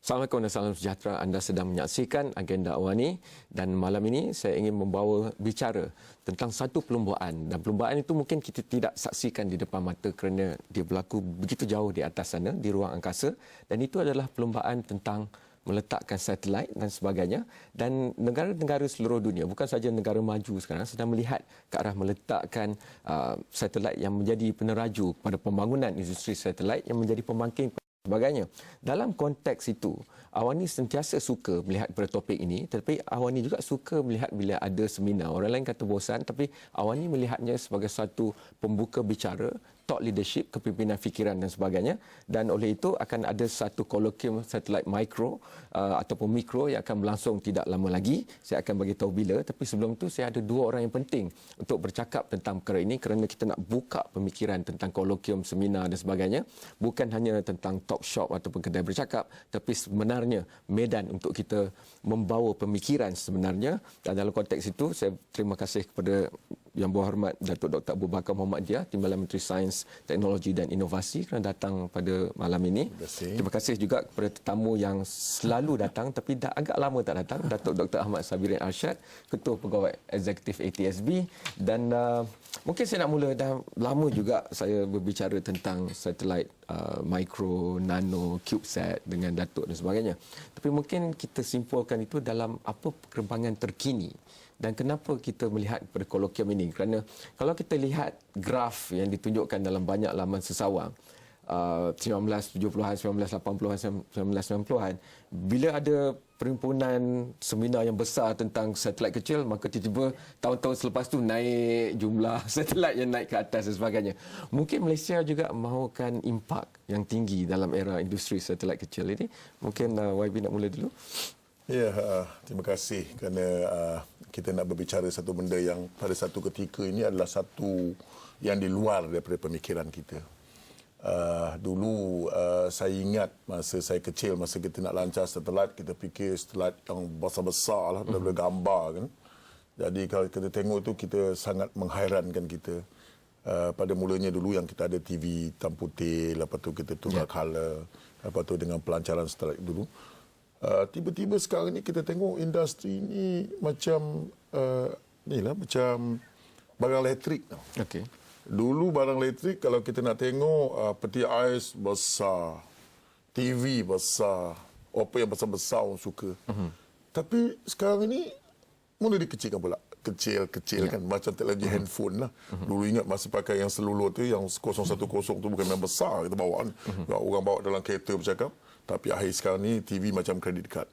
Assalamualaikum dan salam sejahtera. Anda sedang menyaksikan Agenda Awani dan malam ini saya ingin membawa bicara tentang satu perlumbaan, dan perlumbaan itu mungkin kita tidak saksikan di depan mata kerana dia berlaku begitu jauh di atas sana di ruang angkasa, dan itu adalah perlumbaan tentang meletakkan satelit dan sebagainya, dan negara-negara seluruh dunia, bukan saja negara maju sekarang, sedang melihat ke arah meletakkan satelit yang menjadi peneraju pada pembangunan industri satelit yang menjadi pembangkit sebagainya. Dalam konteks itu, Awani sentiasa suka melihat pada topik ini, tetapi Awani juga suka melihat bila ada seminar. Orang lain kata bosan, tapi Awani melihatnya sebagai satu pembuka bicara, thought leadership, kepimpinan fikiran dan sebagainya. Dan oleh itu akan ada satu kolokium satelit mikro ataupun mikro yang akan berlangsung tidak lama lagi. Saya akan bagi tahu bila, tapi sebelum itu saya ada dua orang yang penting untuk bercakap tentang perkara ini kerana kita nak buka pemikiran tentang kolokium, seminar dan sebagainya. Bukan hanya tentang talk shop ataupun kedai bercakap, tapi sebenarnya medan untuk kita membawa pemikiran sebenarnya. Dan dalam konteks itu, saya terima kasih kepada Yang Berhormat Datuk Dr. Abu Bakar Muhammadiyah, Timbalan Menteri Sains, Teknologi dan Inovasi kerana datang pada malam ini. Terima kasih juga kepada tetamu yang selalu datang tapi dah agak lama tak datang, Datuk Dr. Ahmad Sabirin Arsyad, Ketua Pegawai Eksekutif ATSB. Dan mungkin saya nak mula, dah lama juga saya berbicara tentang satelit mikro, nano, CubeSat dengan Datuk dan sebagainya. Tapi mungkin kita simpulkan itu dalam apa perkembangan terkini. Dan kenapa kita melihat pada kolokium ini? Kerana kalau kita lihat graf yang ditunjukkan dalam banyak laman sesawang, 1970-an, 1980-an, 1990-an, bila ada perhimpunan seminar yang besar tentang satelit kecil, maka tiba-tiba tahun-tahun selepas tu naik jumlah satelit yang naik ke atas dan sebagainya. Mungkin Malaysia juga mahukan impak yang tinggi dalam era industri satelit kecil ini. Mungkin YB nak mula dulu. Ya, terima kasih kerana kita nak berbicara satu benda yang pada satu ketika ini adalah satu yang di luar daripada pemikiran kita. Dulu saya ingat masa saya kecil, masa kita nak lancar satelit, kita fikir satelit yang besar-besar lah, daripada gambar kan. Jadi kalau kita tengok tu, kita sangat menghairankan kita. Pada mulanya dulu yang kita ada TV hitam putih, lepas tu kita tukar color, lepas tu dengan pelancaran satelit dulu. Tiba-tiba sekarang ni kita tengok industri ni macam macam barang elektrik. Okey. Dulu barang elektrik kalau kita nak tengok peti ais besar, TV besar, apa yang besar-besar orang suka. Tapi sekarang ni mula dikecilkan pula. Kecil-kecil kan, macam teknologi handphone lah. Dulu ingat masa pakai yang seluloid tu, yang 010 tu bukan yang besar kita bawa kan. Orang bawa dalam kereta bercakap. Tapi akhir sekarang ni TV macam kredit card.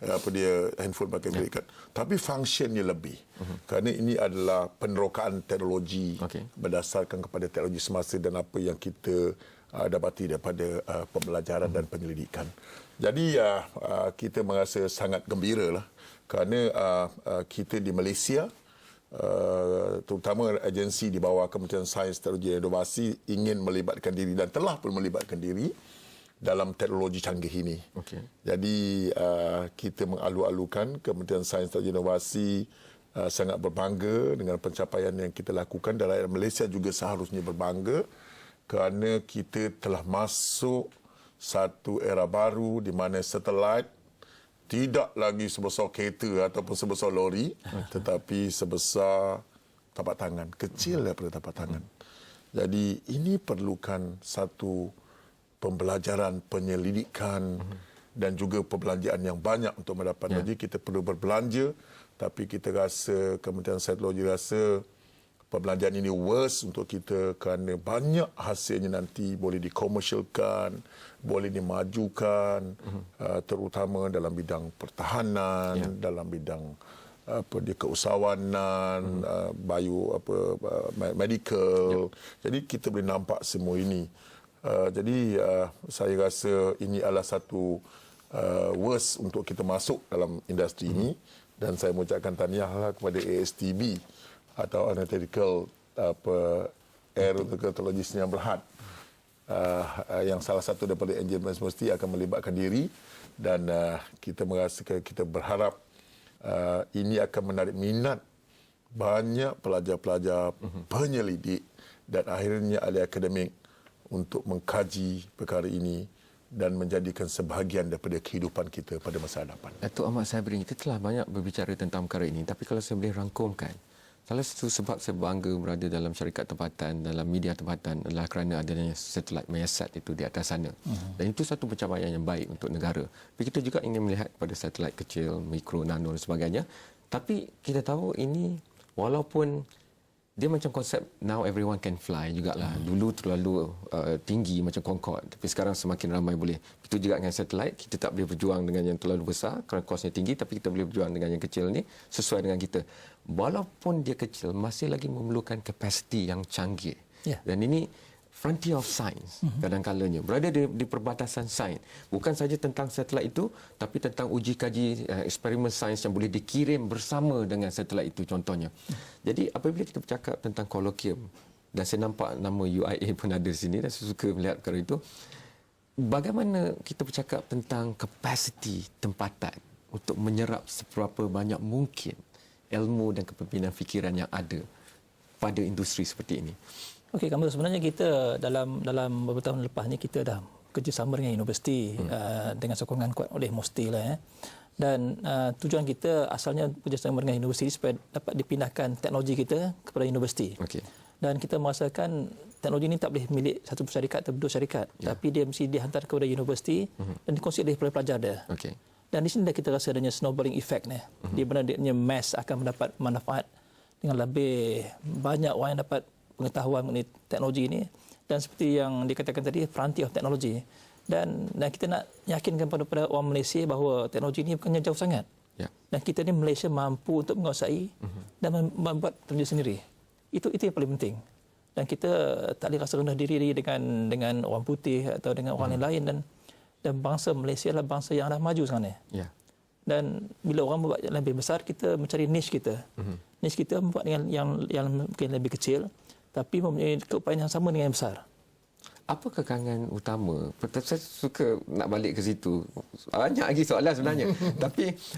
Apa dia, handphone pakai kredit card. Tapi fungsinya lebih. Kerana ini adalah penerokaan teknologi berdasarkan kepada teknologi semasa dan apa yang kita dapati daripada pembelajaran dan penyelidikan. Jadi kita merasa sangat gembira lah. Kerana kita di Malaysia, terutama agensi di bawah Kementerian Sains, Teknologi dan Inovasi ingin melibatkan diri dan telah pun melibatkan diri dalam teknologi canggih ini. Jadi kita mengalu-alukan Kementerian Sains dan Inovasi sangat berbangga dengan pencapaian yang kita lakukan, dan rakyat Malaysia juga seharusnya berbangga kerana kita telah masuk satu era baru di mana satelit tidak lagi sebesar kereta ataupun sebesar lori, tetapi sebesar tapak tangan, kecil daripada tapak tangan. Jadi ini perlukan satu pembelajaran, penyelidikan dan juga perbelanjaan yang banyak untuk mendapat. Jadi kita perlu berbelanja, tapi kita rasa, Kementerian Sains Teknologi rasa perbelanjaan ini worth untuk kita kerana banyak hasilnya nanti boleh dikomersialkan, boleh dimajukan, terutama dalam bidang pertahanan, dalam bidang keusahawanan, medical. Jadi kita boleh nampak semua ini. Jadi saya rasa ini adalah satu worth untuk kita masuk dalam industri ini, dan saya mengucapkan tahniahlah kepada ASTB atau Analytical Aeronautical Technology Sdn Bhd, yang salah satu daripada engineering university akan melibatkan diri, dan kita merasa, kita berharap ini akan menarik minat banyak pelajar-pelajar, penyelidik dan akhirnya ahli akademik untuk mengkaji perkara ini dan menjadikan sebahagian daripada kehidupan kita pada masa hadapan. Datuk Ahmad Sabri, kita telah banyak berbicara tentang perkara ini, tapi kalau saya boleh rangkumkan, salah satu sebab saya bangga berada dalam syarikat tempatan, dalam media tempatan adalah kerana adanya satelit Measat itu di atas sana. Dan itu satu pencapaian yang baik untuk negara. Tapi kita juga ingin melihat pada satelit kecil, mikro, nano dan sebagainya. Tapi kita tahu ini walaupun dia macam konsep now everyone can fly jugalah. Dulu terlalu tinggi macam Concorde, tapi sekarang semakin ramai boleh. Itu juga dengan satelit, kita tak boleh berjuang dengan yang terlalu besar kerana kosnya tinggi, tapi kita boleh berjuang dengan yang kecil ni sesuai dengan kita. Walaupun dia kecil, masih lagi memerlukan kapasiti yang canggih. Ya. Dan ini frontier of science kadang-kalanya berada di perbatasan sains, bukan saja tentang satelit itu tapi tentang uji kaji eksperimen sains yang boleh dikirim bersama dengan satelit itu contohnya. Jadi apabila kita bercakap tentang kolokium, dan saya nampak nama UIA pun ada di sini dan saya suka melihat perkara itu, bagaimana kita bercakap tentang kapasiti tempatan untuk menyerap seberapa banyak mungkin ilmu dan kepimpinan fikiran yang ada pada industri seperti ini. Okey, Kamal, sebenarnya kita dalam beberapa tahun lepas ni kita dah kerjasama dengan universiti dengan sokongan kuat oleh MOSTI lah. Dan tujuan kita asalnya kerjasama dengan universiti supaya dapat dipindahkan teknologi kita kepada universiti. Okey. Dan kita merasakan teknologi ini tak boleh milik satu syarikat atau dua syarikat, tapi dia mesti dihantar kepada universiti dan dikongsi oleh pelajar dia. Okey. Dan di sini dah kita rasa adanya snowballing effect ni. Di mana dia mass akan mendapat manfaat dengan lebih banyak orang yang dapat pengetahuan mengenai teknologi ini, dan seperti yang dikatakan tadi, frontier of technology, dan kita nak yakinkan pada orang Malaysia bahawa teknologi ini bukannya jauh sangat. Ya. Dan kita ni Malaysia mampu untuk menguasai dan membuat teknologi sendiri. Itu yang paling penting. Dan kita tak boleh rasa rendah diri dengan orang putih atau dengan orang lain, dan bangsa Malaysia adalah bangsa yang dah maju sekarang ni. Ya. Dan bila orang membuat yang lebih besar, kita mencari niche kita. Niche kita membuat dengan yang mungkin lebih kecil, tapi mempunyai keupayaan yang sama dengan yang besar. Apa kekangan utama? Saya suka nak balik ke situ. Banyak lagi soalan sebenarnya.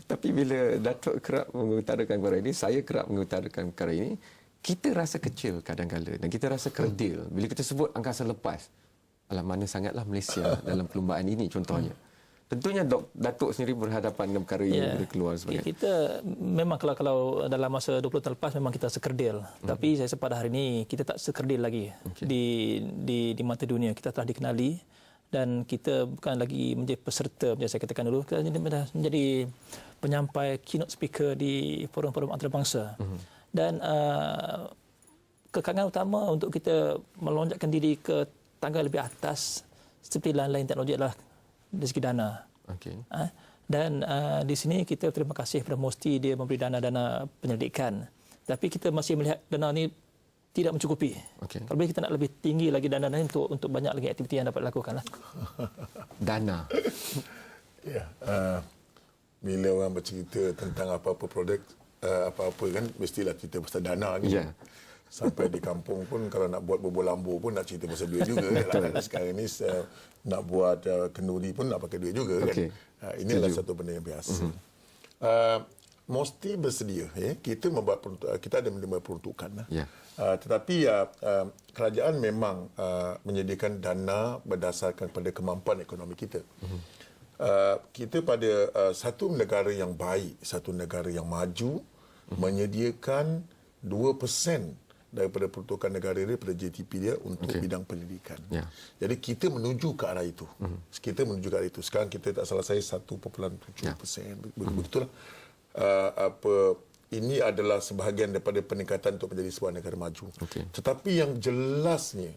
tapi bila Datuk kerap mengutarakan perkara ini, saya kerap mengutarakan perkara ini, kita rasa kecil kadang-kadang dan kita rasa kerdil. Bila kita sebut angkasa lepas, alah mana sangatlah Malaysia dalam perlumbaan ini contohnya. Tentunya Datuk sendiri berhadapan dengan perkara ini bila keluar sebagainya. Kita memang kalau dalam masa 20 tahun lepas memang kita sekerdil. Tapi saya pada hari ini kita tak sekerdil lagi di mata dunia. Kita telah dikenali dan kita bukan lagi menjadi peserta, macam saya katakan dulu, kita menjadi penyampai keynote speaker di forum-forum antarabangsa. Dan kekangan utama untuk kita melonjakkan diri ke tangga lebih atas seperti lain-lain teknologi adalah dari segi dana. Okey. Dan di sini kita terima kasih kepada MOSTI, dia memberi dana-dana penyelidikan. Tapi kita masih melihat dana ini tidak mencukupi. Okey. Kalau boleh kita nak lebih tinggi lagi dana ini untuk banyak lagi aktiviti yang dapat dilakukan. Dana. Ya, bila orang bercerita tentang apa-apa produk, apa-apa kan mestilah cerita pasal dana kan. Ya. Sampai di kampung pun kalau nak buat bubur lambu pun nak cerita pasal duit juga kan. Sekarang ni nak buat kenduri pun nak pakai duit juga kan. Ini adalah satu benda yang biasa. Mesti bersedia kita ada menerima peruntukan lah. Ya. Tetapi kerajaan memang menyediakan dana berdasarkan pada kemampuan ekonomi kita. Kita pada satu negara yang baik, satu negara yang maju menyediakan 2% daripada peruntukan negara dia pada JTP dia untuk bidang pendidikan. Ya. Jadi kita menuju ke arah itu. Kita menuju ke arah itu. Sekarang kita tak salah saya 1.7%. Begitulah. Ini adalah sebahagian daripada peningkatan untuk menjadi sebuah negara maju. Tetapi yang jelasnya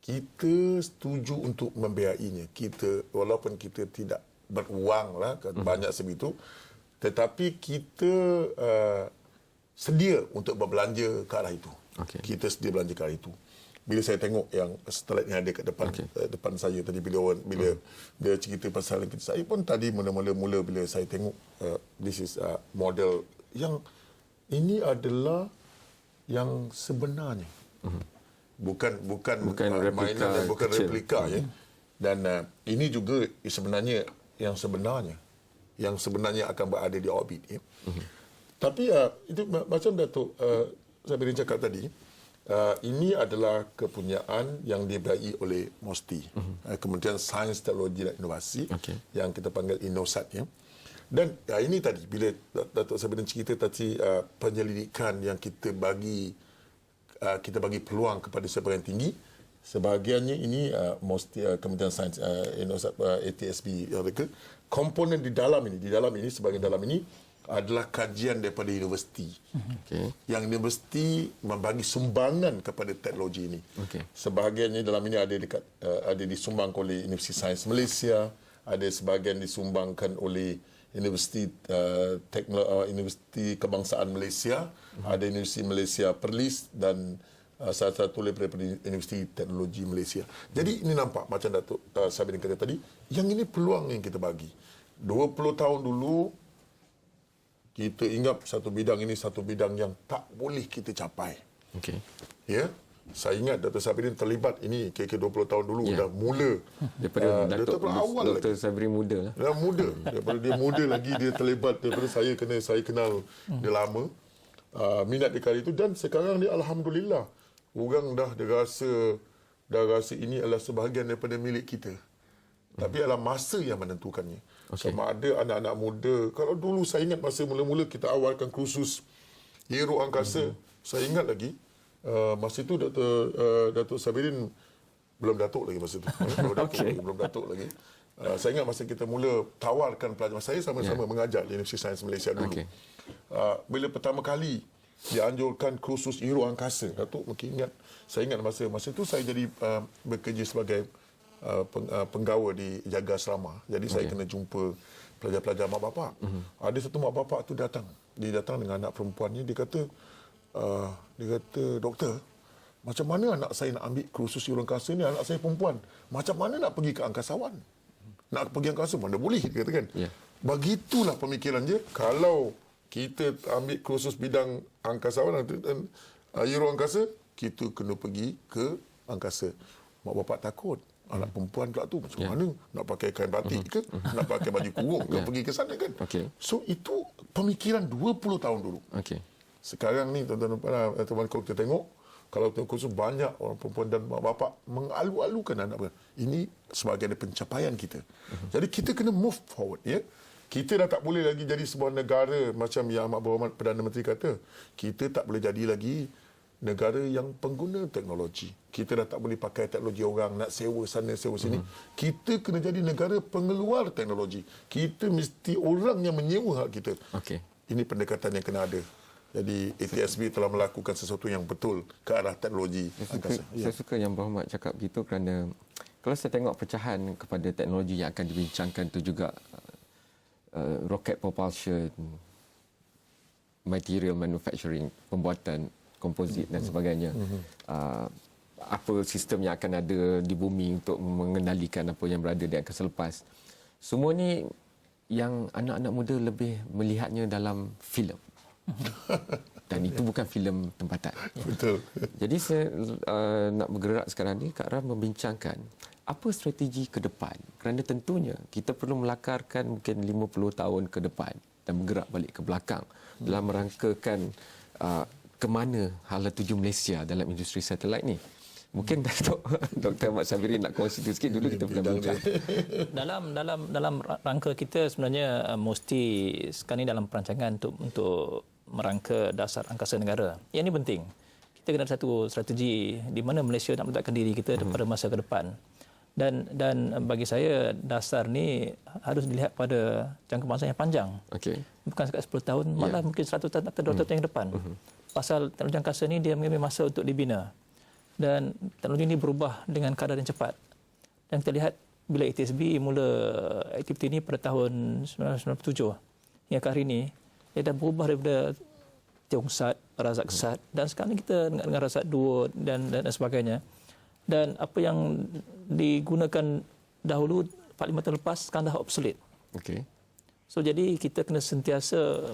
kita setuju untuk membiayainya. Kita walaupun kita tidak beruang lah banyak sebegitu, tetapi kita sedia untuk berbelanja ke arah itu. Kita sedia belanja ke arah itu. Bila saya tengok yang slide yang ada kat depan saya tadi, bila dia cerita pasal kita, saya pun tadi mula-mula bila saya tengok this is model yang ini adalah yang sebenarnya. Bukan mainan, bukan replika ya. Dan ini juga sebenarnya yang sebenarnya akan berada di orbit ya. Tapi itu macam Datuk Sabri cakap tadi, ini adalah kepunyaan yang diberi oleh MOSTI, Kementerian Sains, Teknologi dan Inovasi, yang kita panggil INOSAT. Ya. Dan ini tadi, bila Datuk Sabirin cerita tadi penyelidikan yang kita bagi peluang kepada sebahagian tinggi, sebahagiannya ini MOSTI, Kementerian Sains, INOSAT, ATSB, komponen di dalam ini, sebahagian dalam ini adalah kajian daripada universiti. Yang universiti membagi sumbangan kepada teknologi ini. Sebahagiannya dalam ini ada disumbangkan oleh Universiti Sains Malaysia, ada sebahagian disumbangkan oleh Universiti Universiti Kebangsaan Malaysia, ada Universiti Malaysia Perlis dan salah satu daripada Universiti Teknologi Malaysia. Jadi ini nampak macam Datuk Sabirin kata tadi, yang ini peluang yang kita bagi. 20 tahun dulu kita ingat satu bidang ini satu bidang yang tak boleh kita capai. Ya. Saya ingat Dr. Sabirin terlibat ini kira-kira 20 tahun dulu dah mula. Daripada awal Dr. Sabirin muda lah. Dah muda. Daripada dia muda lagi dia terlibat, daripada saya kenal dia lama. Minat di kali itu, dan sekarang ni alhamdulillah orang dah rasa ini adalah sebahagian daripada milik kita. Tapi adalah masa yang menentukannya. Sama ada anak-anak muda. Kalau dulu saya ingat masa mula-mula kita awalkan kursus hero angkasa, saya ingat lagi masa itu Datuk Sabirin belum datuk lagi masa itu. Belum datuk lagi. Saya ingat masa kita mula tawarkan pelajar, saya sama-sama mengajar di Universiti Sains Malaysia dulu. Bila pertama kali dianjurkan kursus hero angkasa, Datuk mungkin ingat, saya ingat masa itu saya jadi bekerja sebagai penggawa di jaga asrama. Jadi saya kena jumpa pelajar-pelajar mak bapak. Ada satu mak bapak tu datang. Dia datang dengan anak perempuannya. Dia kata, doktor, macam mana anak saya nak ambil kursus hero angkasa ni? Anak saya perempuan. Macam mana nak pergi ke angkasawan? Nak pergi angkasa mana boleh, dia kata kan. Begitulah pemikiran dia. Kalau kita ambil kursus bidang angkasawan dan hero angkasa, kita kena pergi ke angkasa. Mak bapak takut. Anak perempuan pula tu macam mana? Nak pakai kain batik ke? Nak pakai baju kurung ke? Pergi ke sana kan? So itu pemikiran 20 tahun dulu. Sekarang ni tuan-tuan kalau kita tengok, kalau tengok kursus banyak orang perempuan dan mak bapak mengalu-alukan anak mereka. Ini sebagai pencapaian kita. Jadi kita kena move forward. Ya? Kita dah tak boleh lagi jadi sebuah negara macam yang Amat Berhormat Perdana Menteri kata. Kita tak boleh jadi lagi negara yang pengguna teknologi. Kita dah tak boleh pakai teknologi orang, nak sewa sana, sewa sini. Kita kena jadi negara pengeluar teknologi. Kita mesti orang yang menyewa hak kita. Ini pendekatan yang kena ada. Jadi ATSB telah melakukan sesuatu yang betul ke arah teknologi angkasa. Saya suka yang Berhormat cakap begitu kerana kalau saya tengok pecahan kepada teknologi yang akan dibincangkan itu juga rocket propulsion, material manufacturing, pembuatan komposit dan sebagainya. Apa sistem yang akan ada di bumi untuk mengendalikan apa yang berada di angkasa lepas. Semua ni yang anak-anak muda lebih melihatnya dalam filem. Dan itu bukan filem tempatan. Betul. Jadi saya nak bergerak sekarang ni ke arah membincangkan apa strategi ke depan. Kerana tentunya kita perlu melakarkan mungkin 50 tahun ke depan dan bergerak balik ke belakang dalam merangkakan ke mana hala tuju Malaysia dalam industri satelit ni. Mungkin Dr. Ahmad Sabirin nak kongsi sikit dulu, kita pernah bincang. Dalam rangka kita sebenarnya mesti sekarang ni dalam perancangan untuk merangka dasar angkasa negara. Yang ini penting. Kita kena ada satu strategi di mana Malaysia nak meletakkan diri kita pada masa ke depan. Dan bagi saya dasar ni harus dilihat pada jangka masa yang panjang. Bukan sekat 10 tahun, malah mungkin 100 tahun atau 200 tahun yang depan. Pasal teknologi angkasa ni dia mengambil masa untuk dibina. Dan teknologi ini berubah dengan kadar yang cepat. Dan kita lihat bila ATSB mula aktiviti ini pada tahun 1997 hingga ke hari ini, dia dah berubah daripada Tiongksat, Razaksat, dan sekarang kita dengan Razak 2 dan sebagainya. Dan apa yang digunakan dahulu 4-5 tahun lepas sekarang dah obsolete. So jadi kita kena sentiasa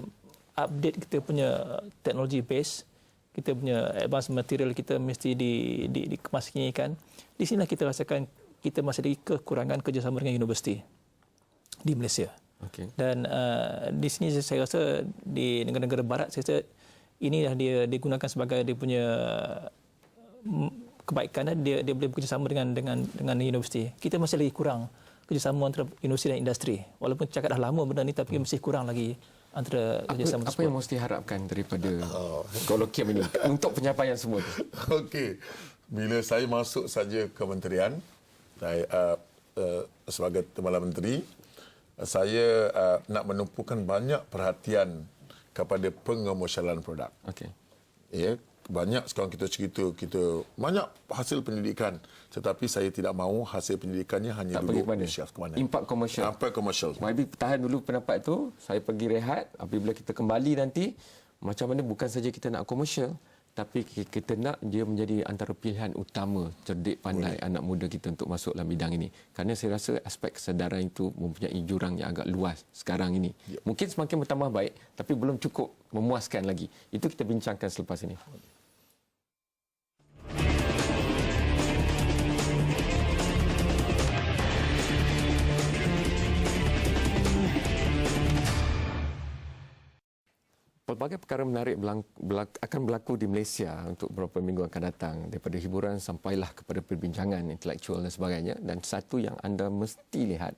update kita punya teknologi base, kita punya advanced material kita mesti dikemaskan. Di sinilah kita rasakan kita masih ada kekurangan kerjasama dengan universiti di Malaysia. Dan di sini saya rasa di negara-negara barat saya rasa ini dah dia digunakan sebagai dia punya kebaikan dia boleh bekerjasama dengan universiti. Kita masih lagi kurang kerjasama antara universiti dan industri. Walaupun cakap dah lama benda ni tapi masih kurang lagi antara kerjasama apa yang mesti harapkan daripada kolokium ini untuk pencapaian semua tu? Okey. Bila saya masuk saja kementerian, saya sebagai Timbalan Menteri, saya nak menumpukan banyak perhatian kepada pengomersialan produk. Okey. Ya, banyak sekarang kita cerita kita banyak hasil pendidikan, tetapi saya tidak mahu hasil pendidikannya hanya Tak pergi duduk ke mana? di shelf ke mana. Impak komersial. Sampai komersial. YB tahan dulu pendapat tu, saya pergi rehat. Apabila kita kembali nanti, macam mana bukan saja kita nak komersial, tapi kita nak dia menjadi antara pilihan utama cerdik pandai anak muda kita untuk masuk dalam bidang ini. Kerana saya rasa aspek kesedaran itu mempunyai jurang yang agak luas sekarang ini. Mungkin semakin bertambah baik, tapi belum cukup memuaskan lagi. Itu kita bincangkan selepas ini. Pelbagai perkara menarik akan berlaku di Malaysia untuk beberapa minggu akan datang. Daripada hiburan sampailah kepada perbincangan intelektual dan sebagainya. Dan satu yang anda mesti lihat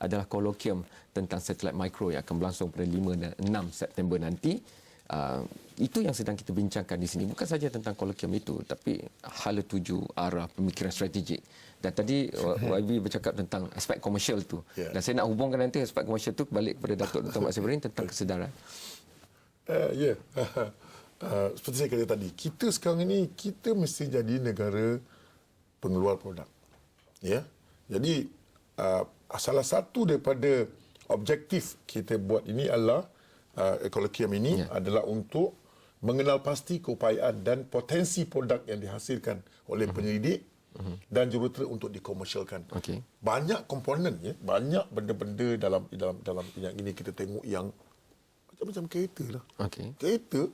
adalah kolokium tentang satelit mikro yang akan berlangsung pada 5 dan 6 September nanti. Itu yang sedang kita bincangkan di sini. Bukan saja tentang kolokium itu, tapi hala tuju, arah, pemikiran strategik. Dan tadi YB bercakap tentang aspek komersial itu. Dan saya nak hubungkan nanti aspek komersial itu balik kepada Datuk Dr. Mat Seberin tentang kesedaran. Seperti saya kata tadi, kita sekarang ini kita mesti jadi negara pengeluar produk. Ya. Jadi salah satu daripada objektif kita buat ini adalah kolokium ini adalah untuk mengenal pasti keupayaan dan potensi produk yang dihasilkan oleh penyelidik dan jurutera untuk dikomersialkan. Okey. Banyak komponen, ya, banyak benda-benda dalam yang ini kita tengok yang macam kereta lah. Okey. Kereta,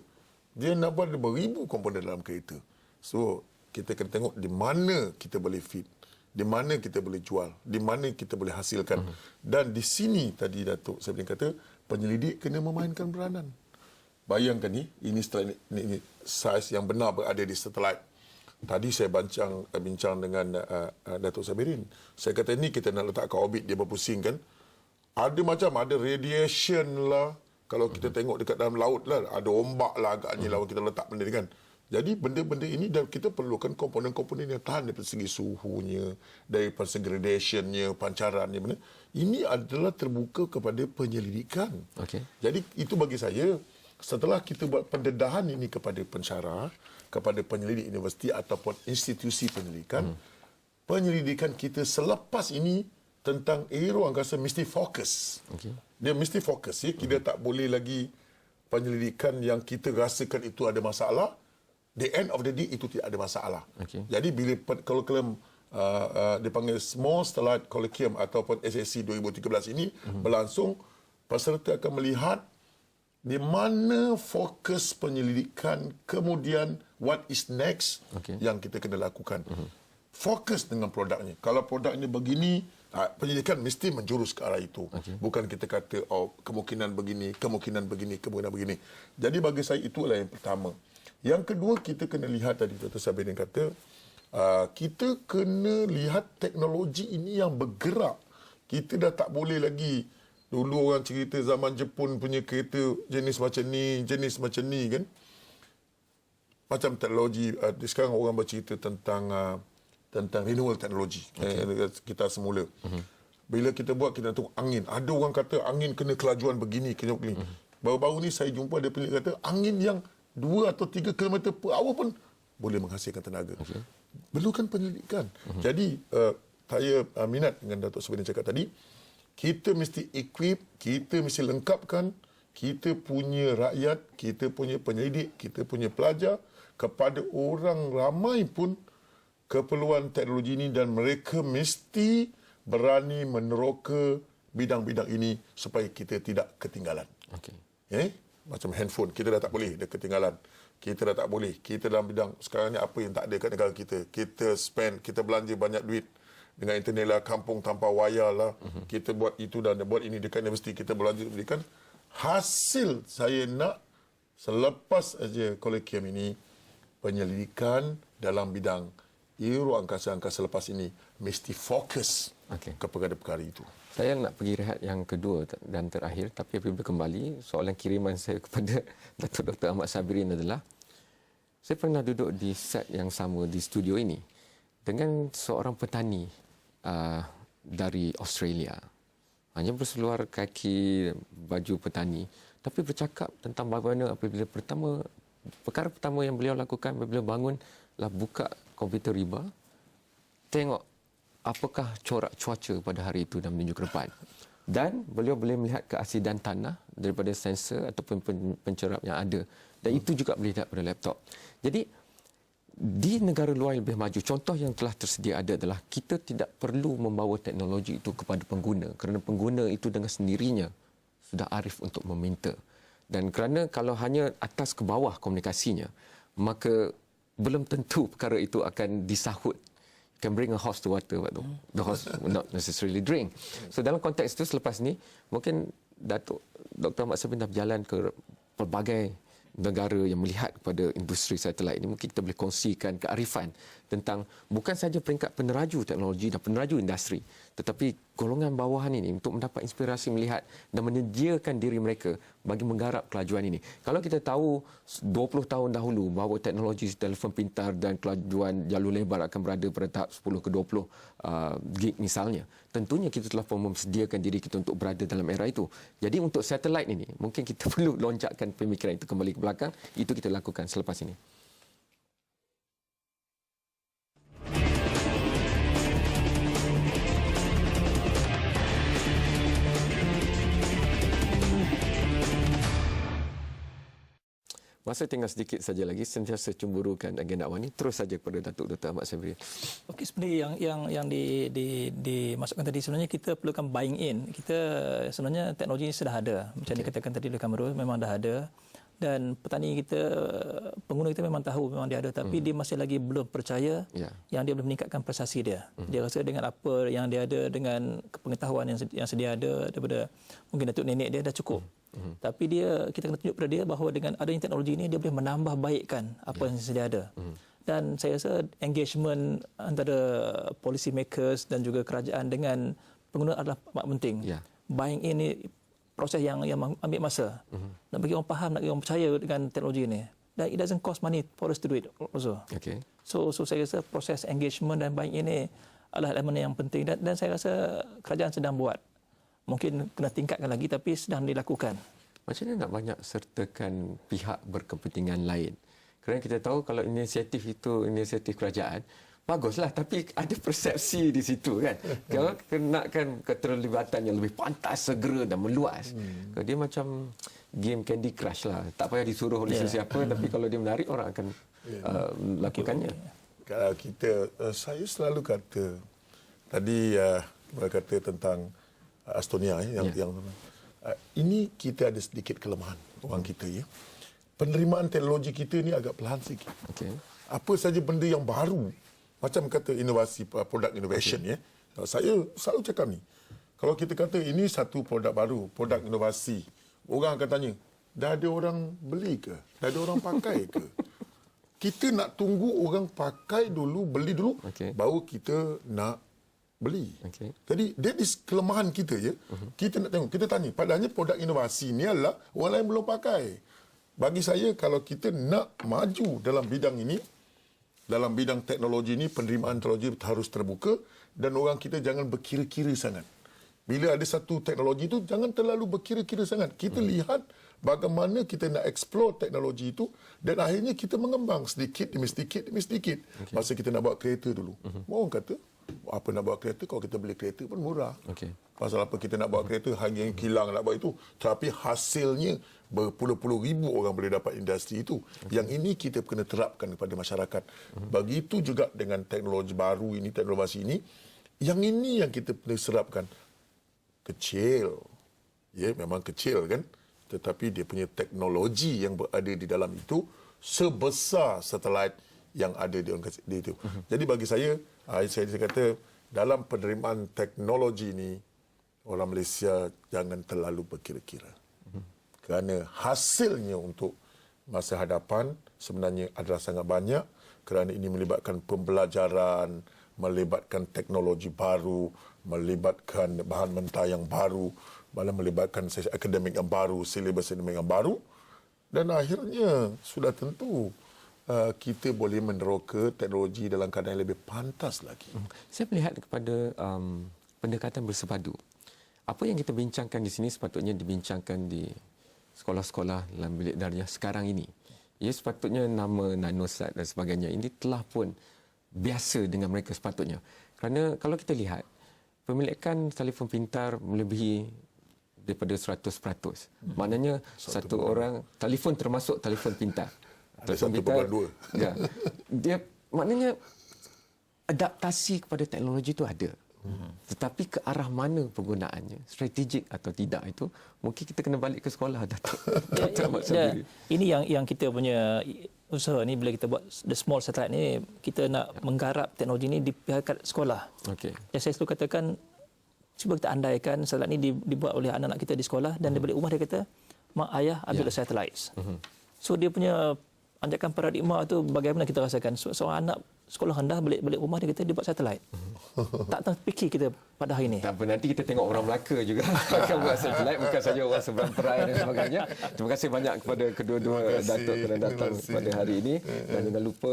dia nak buat ada beribu komponen dalam kereta. So, kita kena tengok di mana kita boleh fit, di mana kita boleh jual, di mana kita boleh hasilkan. Dan di sini tadi Datuk Seberin kata, penyelidik kena memainkan peranan. Bayangkan ini saiz yang benar berada di satelit. Tadi saya bincang dengan Datuk Seberin. Saya kata ini kita nak letak ke orbit, dia berpusing kan. Ada radiation lah. Kalau kita tengok dekat dalam laut lah, ada ombak lah agaknya lawan kita letak benda ni kan. Jadi benda-benda ini dan kita perlukan komponen-komponen yang tahan daripada segi suhunya, daripada segi radiationnya, pancarannya. Benda. Ini adalah terbuka kepada penyelidikan. Okey. Jadi itu bagi saya, setelah kita buat pendedahan ini kepada pensyarah, kepada penyelidik universiti ataupun institusi penyelidikan, penyelidikan kita selepas ini tentang aeroangkasa mesti fokus. Okey. Dia mesti fokus. Ya. Kita tak boleh lagi penyelidikan yang kita rasakan itu ada masalah. The end of the day itu tidak ada masalah. Okey. Jadi bila kolokium dipanggil Small Satellite Colloquium ataupun SSC 2013 ini berlangsung, peserta akan melihat di mana fokus penyelidikan, kemudian what is next yang kita kena lakukan. Fokus dengan produknya. Kalau produknya begini, penyelidikan mesti menjurus ke arah itu. Bukan kita kata kemungkinan begini, kemungkinan begini, kemungkinan begini. Jadi bagi saya itulah yang pertama. Yang kedua, kita kena lihat tadi Dr. Seberin kata, kita kena lihat teknologi ini yang bergerak. Kita dah tak boleh lagi, dulu orang cerita zaman Jepun punya kereta jenis macam ni kan. Macam teknologi, sekarang orang bercerita tentang renewable teknologi. Kita semula. Bila kita buat, kita tengok angin. Ada orang kata angin kena kelajuan begini, kena begini. Baru-baru ni saya jumpa ada peneliti kata angin yang 2 atau 3 km per hour pun boleh menghasilkan tenaga. Perlukan penyelidikan. Jadi, saya minat dengan Datuk Seberin cakap tadi, kita mesti equip, kita mesti lengkapkan, kita punya rakyat, kita punya penyelidik, kita punya pelajar, kepada orang ramai pun keperluan teknologi ini dan mereka mesti berani meneroka bidang-bidang ini supaya kita tidak ketinggalan. Macam handphone, kita dah tak boleh, dah ketinggalan. Kita dah tak boleh. Kita dalam bidang sekarang ni apa yang tak ada kat negara kita. Kita spend, kita belanja banyak duit dengan internet lah, kampung tanpa wayar lah. Kita buat itu dan buat ini dekat universiti, kita belanja pendidikan. Hasil saya nak selepas aja kolokium ini, penyelidikan dalam bidang Euro angkasa lepas ini mesti fokus kepada perkara itu. Saya nak pergi rehat yang kedua dan terakhir, tapi apabila kembali, soalan kiriman saya kepada Datuk Dr. Ahmad Sabirin adalah, saya pernah duduk di set yang sama di studio ini dengan seorang petani dari Australia. Hanya berseluar kaki baju petani, tapi bercakap tentang bagaimana apabila perkara pertama yang beliau lakukan apabila bangunlah buka komputer riba, tengok apakah corak cuaca pada hari itu dan menunjuk ke depan. Dan beliau boleh melihat keasidan tanah daripada sensor ataupun pencerap yang ada. Dan itu juga boleh lihat pada laptop. Jadi, di negara luar yang lebih maju, contoh yang telah tersedia ada adalah kita tidak perlu membawa teknologi itu kepada pengguna. Kerana pengguna itu dengan sendirinya sudah arif untuk meminta. Dan kerana kalau hanya atas ke bawah komunikasinya, maka belum tentu perkara itu akan disahut. Can bring a horse to water, the horse will not necessarily drink. So dalam konteks itu selepas ni, mungkin Datuk Dr. Ahmad Sabirin dah berjalan ke pelbagai negara yang melihat kepada industri satelit ini. Mungkin kita boleh kongsikan kearifan tentang bukan saja peringkat peneraju teknologi dan peneraju industri, tetapi golongan bawahan ini untuk mendapat inspirasi melihat dan menyediakan diri mereka bagi menggarap kelajuan ini. Kalau kita tahu 20 tahun dahulu bahawa teknologi telefon pintar dan kelajuan jalur lebar akan berada pada tahap 10 ke 20 gig misalnya, tentunya kita telah memsediakan diri kita untuk berada dalam era itu. Jadi untuk satelit ini, mungkin kita perlu loncatkan pemikiran itu kembali ke belakang. Itu kita lakukan selepas ini. Masa tinggal sedikit saja lagi, sentiasa cemburukan agenda awal ini. Terus saja kepada Datuk Dr. Ahmad Sabirin. Okey, sebenarnya yang dimasukkan tadi, sebenarnya kita perlukan buying in. Kita sebenarnya teknologi ini sudah ada. Macam dikatakan tadi oleh Kamarul, memang dah ada. Dan petani kita, pengguna kita memang tahu memang dia ada, tapi dia masih lagi belum percaya yang dia boleh meningkatkan prestasi dia. Dia rasa dengan apa yang dia ada, dengan pengetahuan yang sedia ada daripada mungkin datuk nenek dia dah cukup. Tapi kita kena tunjuk pada dia bahawa dengan adanya teknologi ini dia boleh menambah baikkan apa yang sedia ada. Dan saya rasa engagement antara policy makers dan juga kerajaan dengan pengguna adalah amat penting. Buying in ni proses yang ambil masa. Nak bagi orang faham, nak bagi orang percaya dengan teknologi ini. Dan it doesn't cost money for us to do it also. So saya rasa proses engagement dan buying ini adalah elemen yang penting, dan saya rasa kerajaan sedang buat. Mungkin kena tingkatkan lagi, tapi sedang dilakukan. Macam mana nak banyak sertakan pihak berkepentingan lain? Kerana kita tahu kalau inisiatif itu inisiatif kerajaan, baguslah, tapi ada persepsi di situ kan. Kalau kenakan keterlibatan yang lebih pantas, segera dan meluas. Dia macam game Candy Crush lah. Tak payah disuruh oleh sesiapa, tapi kalau dia menarik, orang akan lakukannya. Kalau kita, saya selalu kata, tadi berkata tentang Estonia yang ini kita ada sedikit kelemahan orang kita ya. Penerimaan teknologi kita ni agak perlahan sikit. Apa saja benda yang baru, macam kata inovasi, product innovation ya. Saya selalu cakap ni. Kalau kita kata ini satu produk baru, produk inovasi, orang akan tanya, dah ada orang beli ke? Dah ada orang pakai ke? Kita nak tunggu orang pakai dulu, beli dulu, baru kita nak beli. Jadi, that is kelemahan kita ya. Kita nak tengok, kita tanya, padahal produk inovasi ni adalah orang lain belum pakai. Bagi saya, kalau kita nak maju dalam bidang ini, dalam bidang teknologi ini, penerimaan teknologi harus terbuka dan orang kita jangan berkira-kira sangat. Bila ada satu teknologi itu, jangan terlalu berkira-kira sangat. Kita lihat bagaimana kita nak explore teknologi itu dan akhirnya kita mengembang sedikit demi sedikit demi sedikit. Masa kita nak buat kereta dulu. Orang kata, apa nak buat kereta, kalau kita beli kereta pun murah. Pasal apa kita nak buat kereta, harga yang kilang nak buat itu. Tapi hasilnya berpuluh-puluh ribu orang boleh dapat industri itu. Yang ini kita kena terapkan kepada masyarakat. Begitu juga dengan teknologi baru ini, teknologi ini. Yang ini yang kita perlu serapkan. Kecil. Ya, memang kecil kan. Tetapi dia punya teknologi yang berada di dalam itu sebesar satelit yang ada di itu. Jadi bagi saya kata dalam penerimaan teknologi ini orang Malaysia jangan terlalu berkira-kira. Kerana hasilnya untuk masa hadapan sebenarnya adalah sangat banyak kerana ini melibatkan pembelajaran, melibatkan teknologi baru, melibatkan bahan mentah yang baru, malah melibatkan sesi akademik yang baru, silibus akademik yang baru, dan akhirnya sudah tentu kita boleh meneroka teknologi dalam keadaan yang lebih pantas lagi. Saya melihat kepada pendekatan bersepadu. Apa yang kita bincangkan di sini sepatutnya dibincangkan di sekolah-sekolah dalam bilik darjah sekarang ini. Ia sepatutnya nama nanosat dan sebagainya ini telah pun biasa dengan mereka sepatutnya. Kerana kalau kita lihat, pemilikan telefon pintar melebihi daripada 100%. Maknanya satu orang, telefon termasuk telefon pintar. Ada 1.2. Ya. Dia maknanya adaptasi kepada teknologi itu ada. Tetapi ke arah mana penggunaannya, strategik atau tidak itu, mungkin kita kena balik ke sekolah, Datuk. Ini yang kita punya usaha ni, bila kita buat the small satellite ni, kita nak menggarap teknologi ni di pihak sekolah. Okey. Yang saya selalu katakan, cuba kita andaikan satellite ni dibuat oleh anak-anak kita di sekolah dan di balik rumah dia kata, mak ayah ambil satellites. So dia punya anjakan paradigma tu bagaimana kita rasakan. Seorang anak sekolah rendah balik rumah dia kata dia buat satelit. Tak terfikir kita pada hari ini. Tak apa, nanti kita tengok orang Melaka juga akan buat satelit, bukan saja orang seberang perai dan sebagainya. Terima kasih banyak kepada kedua-dua Datuk kerana datang pada hari ini. Dan jangan lupa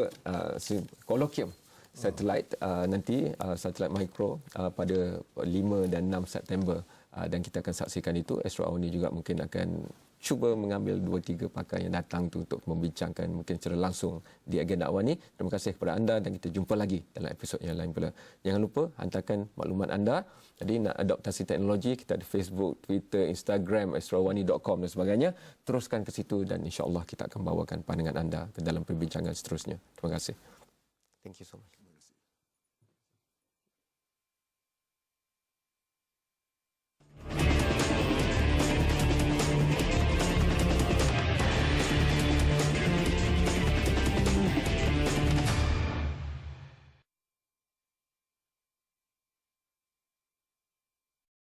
kolokium satelit nanti, satelit mikro pada 5 dan 6 September. Dan kita akan saksikan itu. Astro Awani juga mungkin akan cuba mengambil 2-3 pakar yang datang tu untuk membincangkan mungkin secara langsung di agenda Awani. Terima kasih kepada anda dan kita jumpa lagi dalam episod yang lain pula. Jangan lupa hantarkan maklumat anda. Jadi nak adoptasi teknologi, kita ada Facebook, Twitter, Instagram, astroawani.com dan sebagainya. Teruskan ke situ dan insya-Allah kita akan bawakan pandangan anda ke dalam perbincangan seterusnya. Terima kasih. Thank you so much.